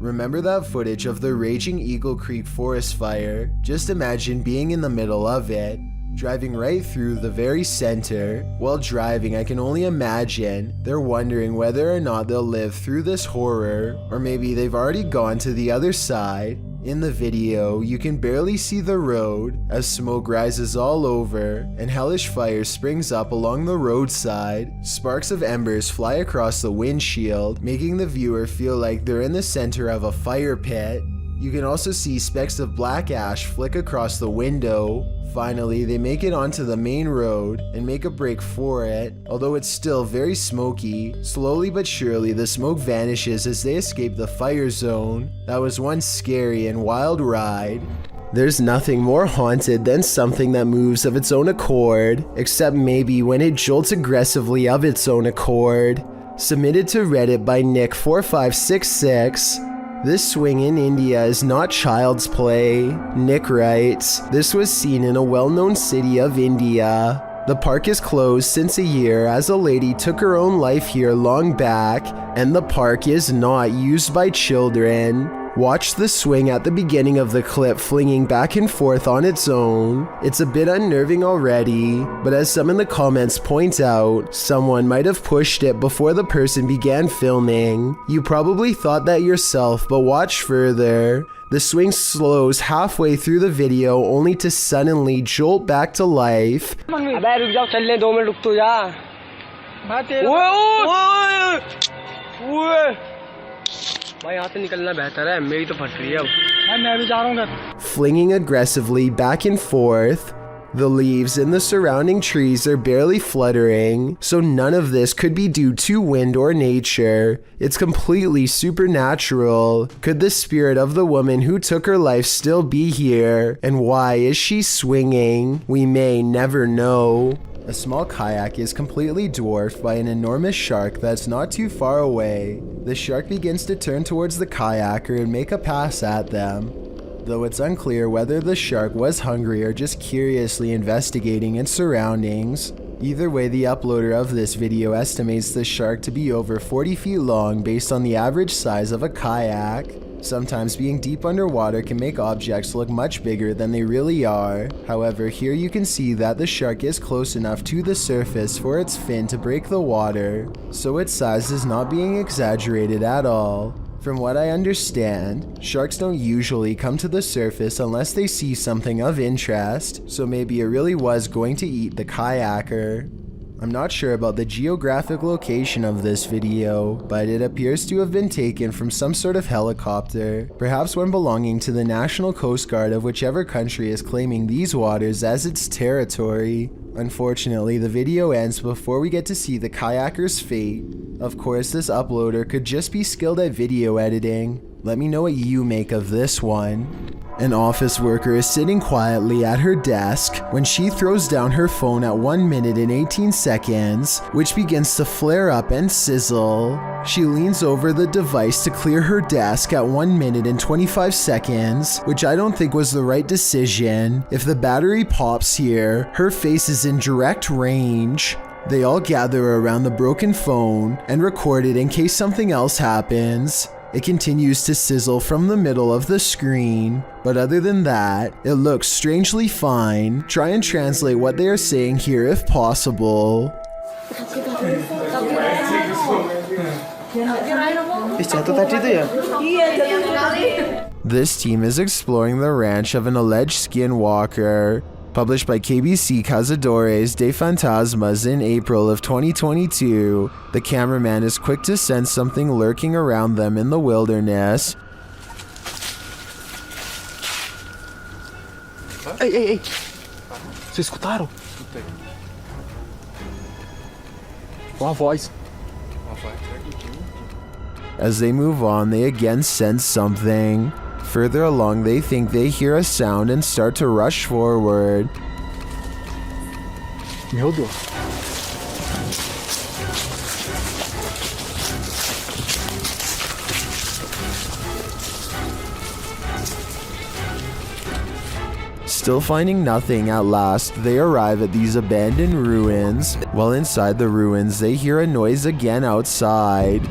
Remember that footage of the raging Eagle Creek forest fire? Just imagine being in the middle of it, driving right through the very center. While driving, I can only imagine they're wondering whether or not they'll live through this horror, or maybe they've already gone to the other side. In the video, you can barely see the road as smoke rises all over and hellish fire springs up along the roadside. Sparks of embers fly across the windshield, making the viewer feel like they're in the center of a fire pit. You can also see specks of black ash flick across the window. Finally, they make it onto the main road and make a break for it. Although it's still very smoky, slowly but surely the smoke vanishes as they escape the fire zone. That was one scary and wild ride. There's nothing more haunted than something that moves of its own accord, except maybe when it jolts aggressively of its own accord. Submitted to Reddit by Nick4566. This swing in India is not child's play. Nick writes, "This was seen in a well-known city of India. The park is closed since a year as a lady took her own life here long back, and the park is not used by children." Watch the swing at the beginning of the clip flinging back and forth on its own. It's a bit unnerving already, but as some in the comments point out, someone might have pushed it before the person began filming. You probably thought that yourself, but watch further. The swing slows halfway through the video only to suddenly jolt back to life. Flinging aggressively back and forth. The leaves in the surrounding trees are barely fluttering, so none of this could be due to wind or nature. It's completely supernatural. Could the spirit of the woman who took her life still be here? And why is she swinging? We may never know. A small kayak is completely dwarfed by an enormous shark that's not too far away. The shark begins to turn towards the kayaker and make a pass at them. Though it's unclear whether the shark was hungry or just curiously investigating its surroundings. Either way, the uploader of this video estimates the shark to be over 40 feet long based on the average size of a kayak. Sometimes being deep underwater can make objects look much bigger than they really are. However, here you can see that the shark is close enough to the surface for its fin to break the water, so its size is not being exaggerated at all. From what I understand, sharks don't usually come to the surface unless they see something of interest, so maybe it really was going to eat the kayaker. I'm not sure about the geographic location of this video, but it appears to have been taken from some sort of helicopter, perhaps one belonging to the National Coast Guard of whichever country is claiming these waters as its territory. Unfortunately, the video ends before we get to see the kayaker's fate. Of course, this uploader could just be skilled at video editing. Let me know what you make of this one. An office worker is sitting quietly at her desk when she throws down her phone at 1 minute and 18 seconds, which begins to flare up and sizzle. She leans over the device to clear her desk at 1 minute and 25 seconds, which I don't think was the right decision. If the battery pops here, her face is in direct range. They all gather around the broken phone and record it in case something else happens. It continues to sizzle from the middle of the screen, but other than that, it looks strangely fine. Try and translate what they are saying here if possible. This team is exploring the ranch of an alleged skinwalker. Published by KBC Cazadores de Fantasmas in April of 2022, the cameraman is quick to sense something lurking around them in the wilderness. Ei! Vocês escutaram? Escutei. Uma voz. As they move on, they again sense something. Further along, they think they hear a sound and start to rush forward. Meu Deus. Still finding nothing, at last, they arrive at these abandoned ruins. While inside the ruins, they hear a noise again outside.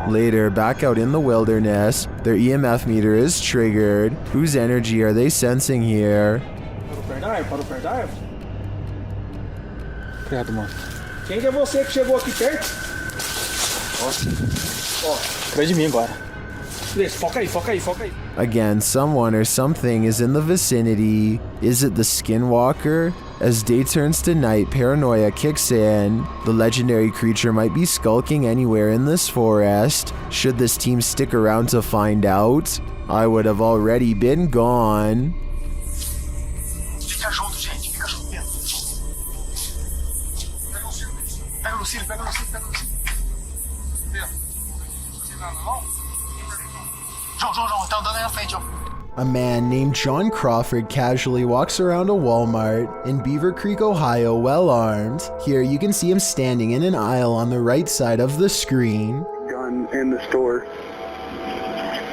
Later, back out in the wilderness, their EMF meter is triggered. Whose energy are they sensing here? Para o perdive. Obrigado, mano. Quem que é você que chegou aqui perto? Ó, atrás de mim agora. Beleza, foca aí. Again, someone or something is in the vicinity. Is it the skinwalker? As day turns to night, paranoia kicks in. The legendary creature might be skulking anywhere in this forest. Should this team stick around to find out? I would have already been gone. Fica junto, gente. Fica junto mesmo. Pega o Lucílio. João, tá andando aí na frente, ó. A man named John Crawford casually walks around a Walmart in Beaver Creek, Ohio, well armed. Here you can see him standing in an aisle on the right side of the screen. Gun in the store.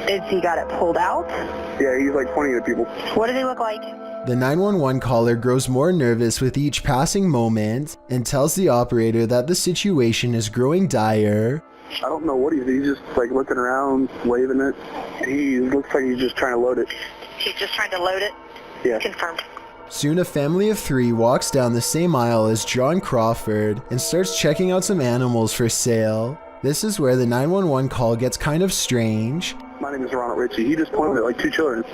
Is he got it pulled out? Yeah, he's like pointing at people. What does he look like? The 911 caller grows more nervous with each passing moment and tells the operator that the situation is growing dire. I don't know what he's just like looking around, waving it. He looks like he's just trying to load it. He's just trying to load it? Yeah. Confirmed. Soon a family of 3 walks down the same aisle as John Crawford and starts checking out some animals for sale. This is where the 911 call gets kind of strange. My name is Ronald Ritchie. He just pointed at like 2 children.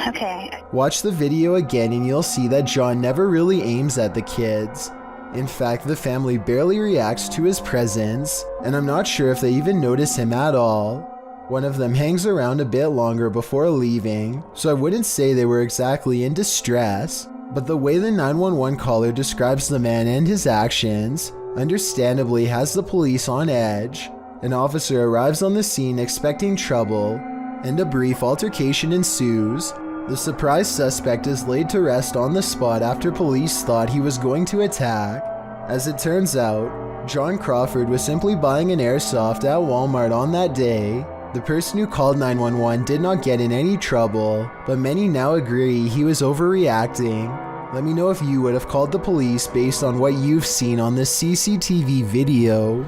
Okay. Watch the video again and you'll see that John never really aims at the kids. In fact, the family barely reacts to his presence, and I'm not sure if they even notice him at all. One of them hangs around a bit longer before leaving, so I wouldn't say they were exactly in distress, but the way the 911 caller describes the man and his actions understandably has the police on edge. An officer arrives on the scene expecting trouble, and a brief altercation ensues. The surprised suspect is laid to rest on the spot after police thought he was going to attack. As it turns out, John Crawford was simply buying an airsoft at Walmart on that day. The person who called 911 did not get in any trouble, but many now agree he was overreacting. Let me know if you would have called the police based on what you've seen on this CCTV video.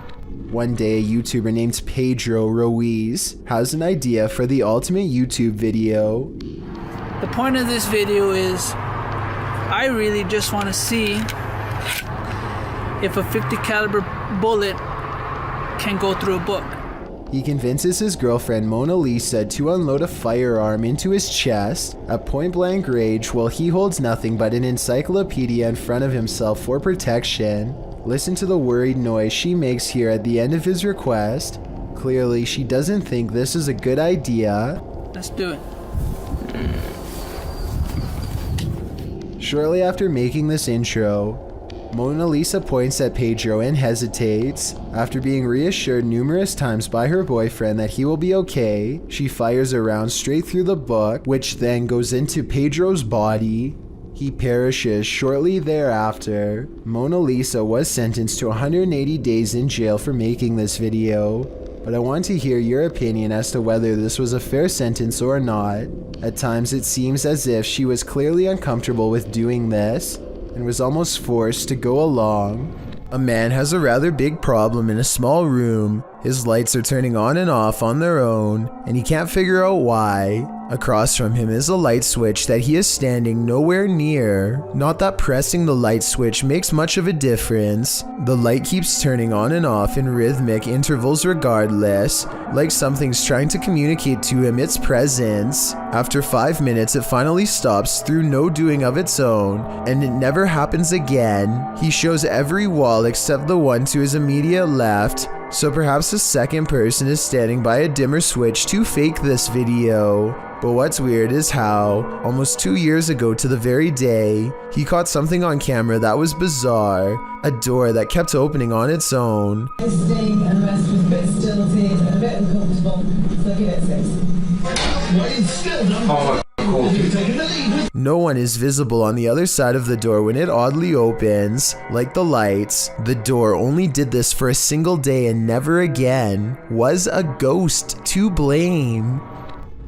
One day, a YouTuber named Pedro Ruiz has an idea for the ultimate YouTube video. The point of this video is I really just want to see if a 50 caliber bullet can go through a book. He convinces his girlfriend Mona Lisa to unload a firearm into his chest at point blank range while he holds nothing but an encyclopedia in front of himself for protection. Listen to the worried noise she makes here at the end of his request. Clearly, she doesn't think this is a good idea. Let's do it. Shortly after making this intro, Mona Lisa points at Pedro and hesitates. After being reassured numerous times by her boyfriend that he will be okay, she fires a round straight through the book, which then goes into Pedro's body. He perishes shortly thereafter. Mona Lisa was sentenced to 180 days in jail for making this video, but I want to hear your opinion as to whether this was a fair sentence or not. At times it seems as if she was clearly uncomfortable with doing this and was almost forced to go along. A man has a rather big problem in a small room. His lights are turning on and off on their own, and he can't figure out why. Across from him is a light switch that he is standing nowhere near. Not that pressing the light switch makes much of a difference. The light keeps turning on and off in rhythmic intervals regardless, like something's trying to communicate to him its presence. After 5 minutes, it finally stops through no doing of its own, and it never happens again. He shows every wall except the one to his immediate left, so perhaps a second person is standing by a dimmer switch to fake this video. But what's weird is how, almost 2 years ago to the very day, he caught something on camera that was bizarre. A door that kept opening on its own. Staying unrested but still feeling a bit uncomfortable. Looking at 6. No one is visible on the other side of the door when it oddly opens. Like the lights, the door only did this for a single day and never again. Was a ghost to blame?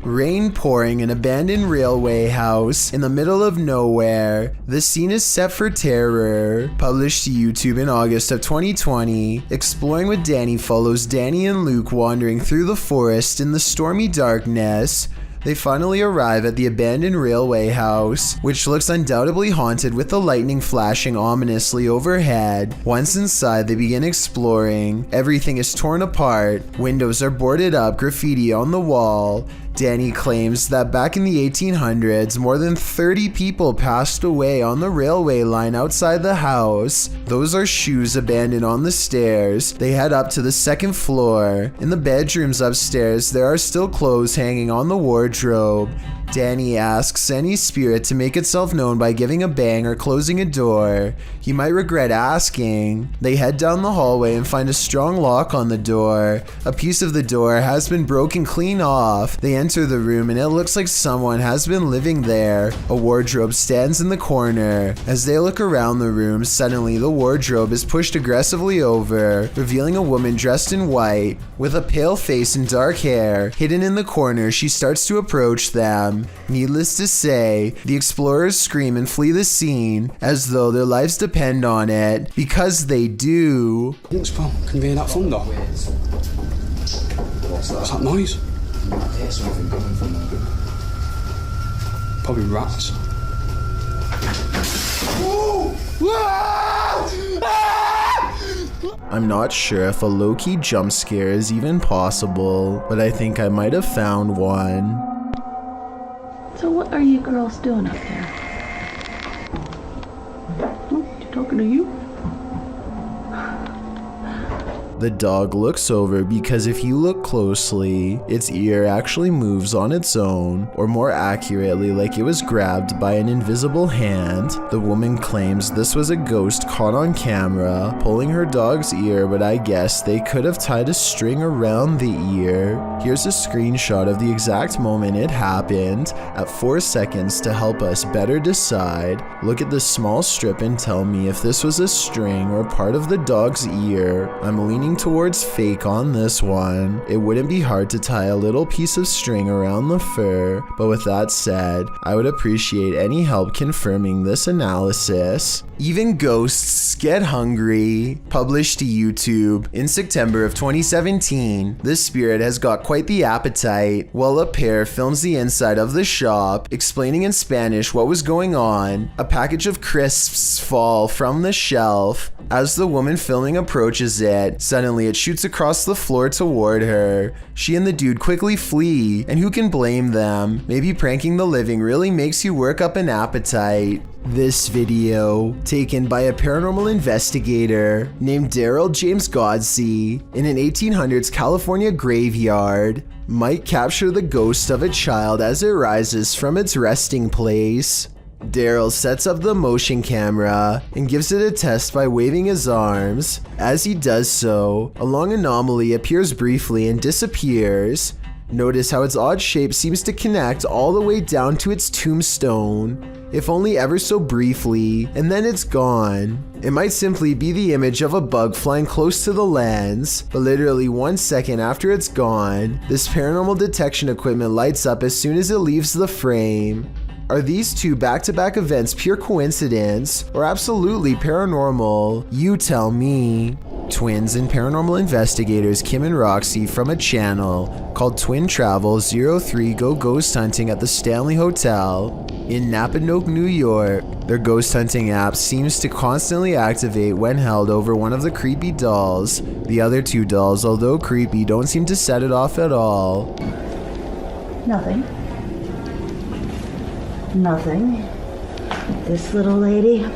Rain pouring, an abandoned railway house in the middle of nowhere. The scene is set for terror. Published to YouTube in August of 2020. Exploring with Danny follows Danny and Luke wandering through the forest in the stormy darkness. They finally arrive at the abandoned railway house, which looks undoubtedly haunted with the lightning flashing ominously overhead. Once inside, they begin exploring. Everything is torn apart. Windows are boarded up, graffiti on the wall. Danny claims that back in the 1800s, more than 30 people passed away on the railway line outside the house. Those are shoes abandoned on the stairs. They head up to the second floor. In the bedrooms upstairs, there are still clothes hanging on the wardrobe. Danny asks any spirit to make itself known by giving a bang or closing a door. He might regret asking. They head down the hallway and find a strong lock on the door. A piece of the door has been broken clean off. They enter the room and it looks like someone has been living there. A wardrobe stands in the corner. As they look around the room, suddenly the wardrobe is pushed aggressively over, revealing a woman dressed in white with a pale face and dark hair. Hidden in the corner, she starts to approach them. Needless to say, the explorers scream and flee the scene as though their lives depend on it, because they do. What's wrong? Can be in that thunder. What's that noise? Something coming from there. Probably rats. I'm not sure if a low-key jump scare is even possible, but I think I might have found one. So what are you girls doing up there? You talking to you? The dog looks over because if you look closely, its ear actually moves on its own, or more accurately, like it was grabbed by an invisible hand. The woman claims this was a ghost caught on camera, pulling her dog's ear, but I guess they could have tied a string around the ear. Here's a screenshot of the exact moment it happened at 4 seconds to help us better decide. Look at this small strip and tell me if this was a string or part of the dog's ear. I'm leaning towards fake on this one. It wouldn't be hard to tie a little piece of string around the fur, but with that said, I would appreciate any help confirming this analysis. Even ghosts get hungry. Published to YouTube in September of 2017, this spirit has got quite the appetite. While a pair films the inside of the shop, explaining in Spanish what was going on, a package of crisps fall from the shelf. As the woman filming approaches it, suddenly it shoots across the floor toward her. She and the dude quickly flee, and who can blame them? Maybe pranking the living really makes you work up an appetite. This video, taken by a paranormal investigator named Daryl James Godsey in an 1800s California graveyard, might capture the ghost of a child as it rises from its resting place. Daryl sets up the motion camera and gives it a test by waving his arms. As he does so, a long anomaly appears briefly and disappears. Notice how its odd shape seems to connect all the way down to its tombstone, if only ever so briefly, and then it's gone. It might simply be the image of a bug flying close to the lens, but literally 1 second after it's gone, this paranormal detection equipment lights up as soon as it leaves the frame. Are these two back-to-back events pure coincidence or absolutely paranormal? You tell me. Twins and paranormal investigators Kim and Roxy from a channel called Twin Travel 03 go ghost hunting at the Stanley Hotel in Napanoke, New York. Their ghost hunting app seems to constantly activate when held over one of the creepy dolls. The other two dolls, although creepy, don't seem to set it off at all. Nothing. Nothing. This little lady.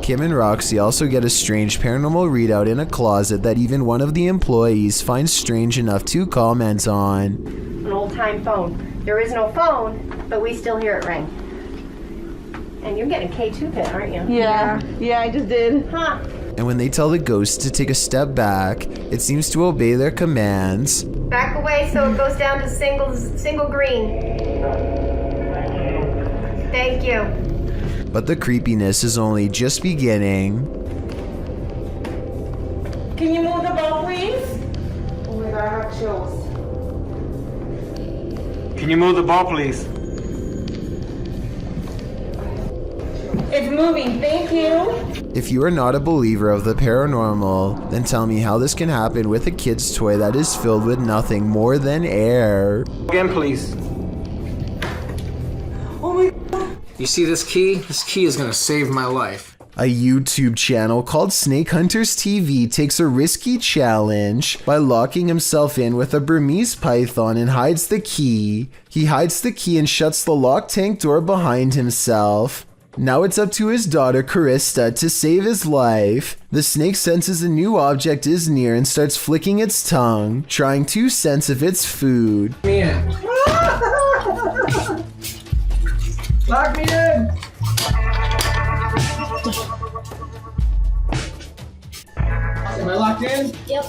Kim and Roxy also get a strange paranormal readout in a closet that even one of the employees finds strange enough to comment on. An old-time phone. There is no phone, but we still hear it ring. And you're getting a K2 pin, aren't you? Yeah, I just did. Huh. And when they tell the ghost to take a step back, it seems to obey their commands. Back away so it goes down to single green. Thank you. But the creepiness is only just beginning. Can you move the ball, please? Oh my God, I have chills. Can you move the ball, please? It's moving, thank you. If you are not a believer of the paranormal, then tell me how this can happen with a kid's toy that is filled with nothing more than air. Again, please. You see this key? This key is gonna save my life. A YouTube channel called Snake Hunters TV takes a risky challenge by locking himself in with a Burmese python and hides the key. He hides the key and shuts the locked tank door behind himself. Now it's up to his daughter Karista to save his life. The snake senses a new object is near and starts flicking its tongue, trying to sense if it's food. Man. Lock me in! Am I locked in? Yep.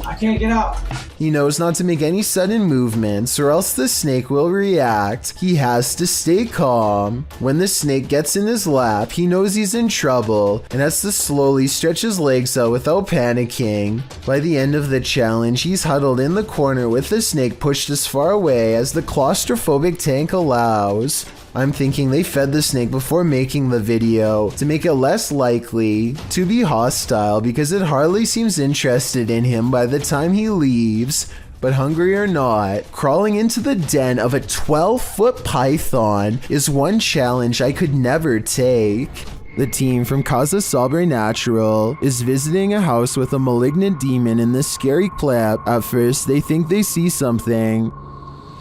I can't get out. He knows not to make any sudden movements or else the snake will react. He has to stay calm. When the snake gets in his lap, he knows he's in trouble and has to slowly stretch his legs out without panicking. By the end of the challenge, he's huddled in the corner with the snake pushed as far away as the claustrophobic tank allows. I'm thinking they fed the snake before making the video to make it less likely to be hostile because it hardly seems interested in him by the time he leaves. But hungry or not, crawling into the den of a 12-foot python is one challenge I could never take. The team from Casa Sabre Natural is visiting a house with a malignant demon in this scary clip. At first, they think they see something.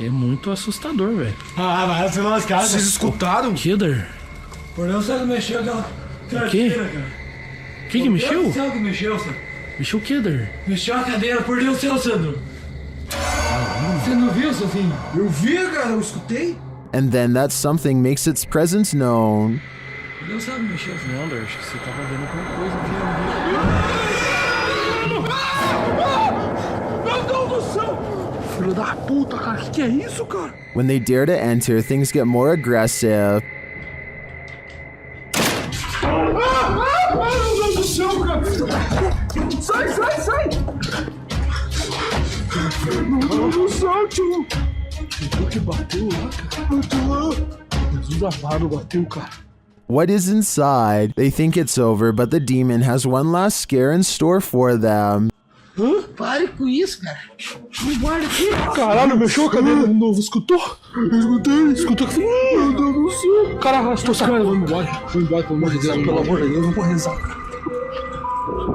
É muito assustador, velho. Ah, vai ser umas caras. Vocês escutaram? Killer? Por Deus, você não mexeu aquela quê? cadeira, cara. Quem que mexeu? Por Deus, que mexeu, Sandro. Mexeu o Killer? Mexeu a cadeira, por Deus, seu Sandro. Você não viu, Sofinho? Eu vi, cara, eu escutei. And then that something makes its presence known. Por Deus, sabe mexeu, Sandro. Não, André, acho que você tava vendo alguma coisa aqui. Meu Deus do céu! Filho da puta, cara, que é isso, cara? When they dare to enter, things get more aggressive. Meu Deus do céu, cara! Sai, sai, sai! Meu Deus do céu, tio! O que bateu lá, cara? Jesus amado, bateu, cara. What is inside? They think it's over, but the demon has one last scare in store for them. Hã? Pare com isso, cara. Não guarda aqui. Caralho, mexeu a cadeira de novo. Escutou? Eu escutei. Escutou que... Meu Deus do céu. Cara, arrastou essa cara. Vamos embora. Vamos embora, pelo amor de Deus. Pelo amor de Deus, vamos rezar.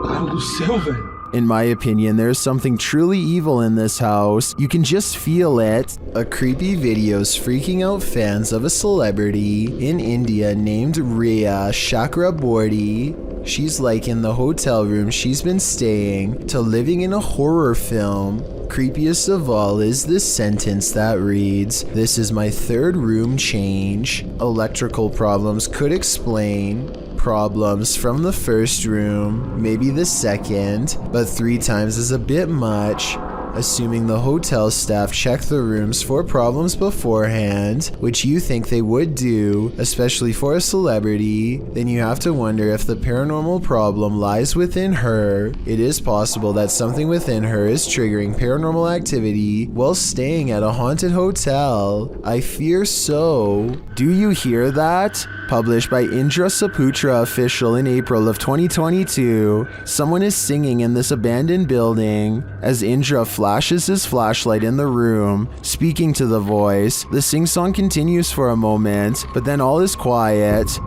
Cara do céu, velho. In my opinion, there's something truly evil in this house. You can just feel it. A creepy video's freaking out fans of a celebrity in India named Rhea Chakraborty. She's like in the hotel room she's been staying to living in a horror film. Creepiest of all is this sentence that reads, "This is my third room change." Electrical problems could explain problems from the first room, maybe the second, but 3 times is a bit much. Assuming the hotel staff checked the rooms for problems beforehand, which you think they would do, especially for a celebrity, then you have to wonder if the paranormal problem lies within her. It is possible that something within her is triggering paranormal activity while staying at a haunted hotel. I fear so. Do you hear that? Published by Indra Saputra Official in April of 2022, someone is singing in this abandoned building. As Indra flashes his flashlight in the room, speaking to the voice, the sing-song continues for a moment, but then all is quiet.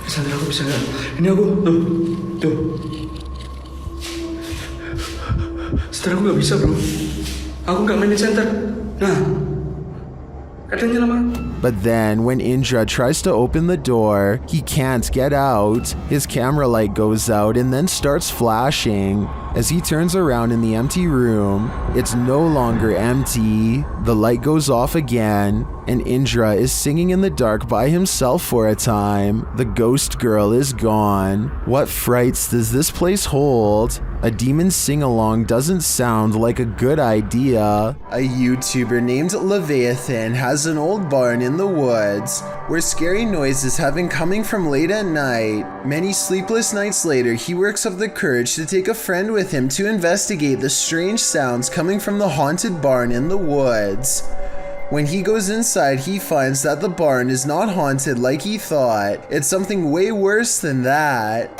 Sandra, aku bisa nggak? Ini aku, tuh. Sandra, aku nggak bisa, bro. Aku nggak main di center. Nah, katanya lama. But then, when Indra tries to open the door, he can't get out. His camera light goes out and then starts flashing. As he turns around in the empty room, it's no longer empty. The light goes off again, and Indra is singing in the dark by himself for a time. The ghost girl is gone. What frights does this place hold? A demon sing-along doesn't sound like a good idea. A YouTuber named Leviathan has an old barn in the woods where scary noises have been coming from late at night. Many sleepless nights later, he works up the courage to take a friend with him to investigate the strange sounds coming from the haunted barn in the woods. When he goes inside, he finds that the barn is not haunted like he thought. It's something way worse than that.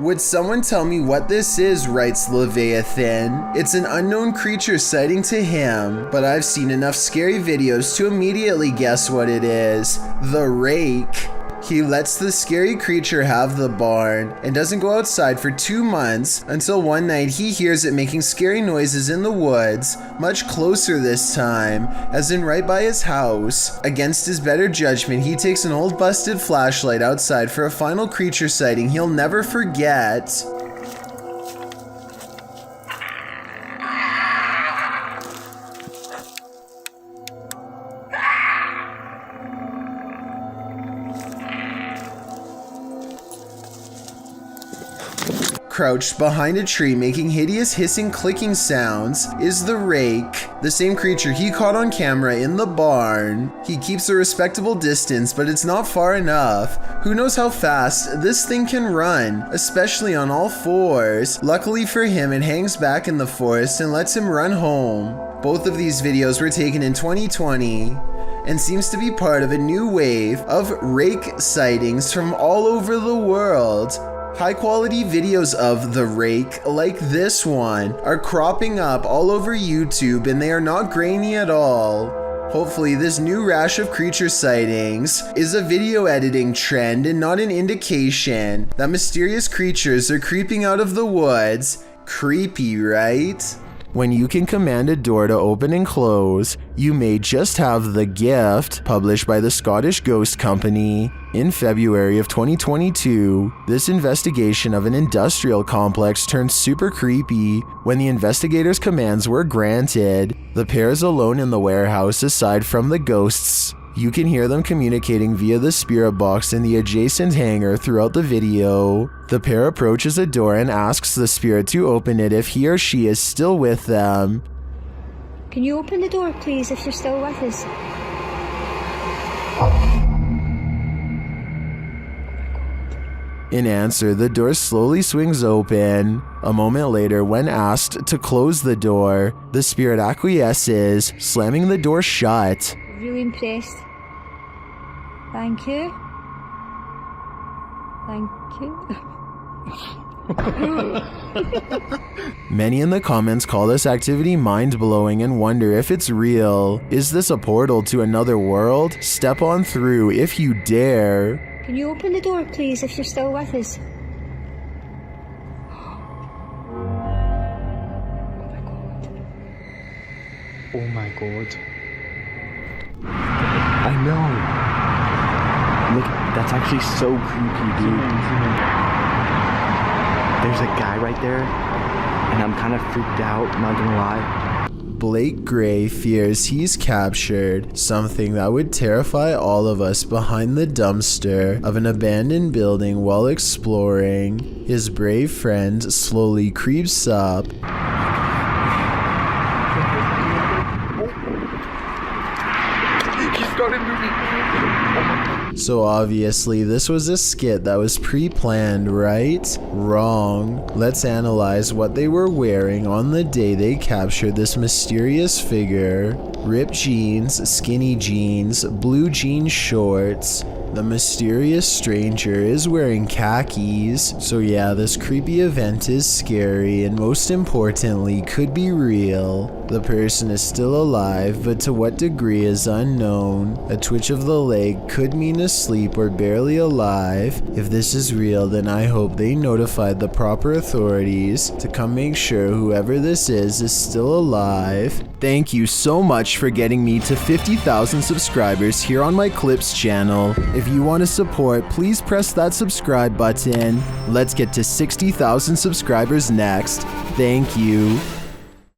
Would someone tell me what this is, writes Leviathan. It's an unknown creature sighting to him, but I've seen enough scary videos to immediately guess what it is. The rake. He lets the scary creature have the barn and doesn't go outside for 2 months until one night he hears it making scary noises in the woods, much closer this time, as in right by his house. Against his better judgment, he takes an old busted flashlight outside for a final creature sighting he'll never forget. Crouched behind a tree making hideous hissing clicking sounds is the rake, the same creature he caught on camera in the barn. He keeps a respectable distance, but it's not far enough. Who knows how fast this thing can run, especially on all fours. Luckily for him, it hangs back in the forest and lets him run home. Both of these videos were taken in 2020 and seems to be part of a new wave of rake sightings from all over the world. High quality videos of the rake, like this one, are cropping up all over YouTube and they are not grainy at all. Hopefully this new rash of creature sightings is a video editing trend and not an indication that mysterious creatures are creeping out of the woods. Creepy, right? When you can command a door to open and close, you may just have the gift, published by the Scottish Ghost Company. In February of 2022, this investigation of an industrial complex turned super creepy when the investigators' commands were granted. The pair is alone in the warehouse aside from the ghosts. You can hear them communicating via the spirit box in the adjacent hangar throughout the video. The pair approaches a door and asks the spirit to open it if he or she is still with them. Can you open the door, please, if you're still with us? In answer, the door slowly swings open. A moment later, when asked to close the door, the spirit acquiesces, slamming the door shut. Really impressed. Thank you. Thank you. Many in the comments call this activity mind-blowing and wonder if it's real. Is this a portal to another world? Step on through if you dare. Can you open the door, please, if you're still with us? Oh my god. I know. Look, that's actually so creepy, dude. There's a guy right there, and I'm kind of freaked out, not gonna lie. Blake Gray fears he's captured something that would terrify all of us behind the dumpster of an abandoned building while exploring. His brave friend slowly creeps up. So obviously this was a skit that was pre-planned, right? Wrong. Let's analyze what they were wearing on the day they captured this mysterious figure. Ripped jeans, skinny jeans, blue jean shorts. The mysterious stranger is wearing khakis. So yeah, this creepy event is scary and most importantly could be real. The person is still alive, but to what degree is unknown. A twitch of the leg could mean asleep or barely alive. If this is real, then I hope they notified the proper authorities to come make sure whoever this is still alive. Thank you so much for getting me to 50,000 subscribers here on my Clips channel. If you want to support, please press that subscribe button. Let's get to 60,000 subscribers next. Thank you.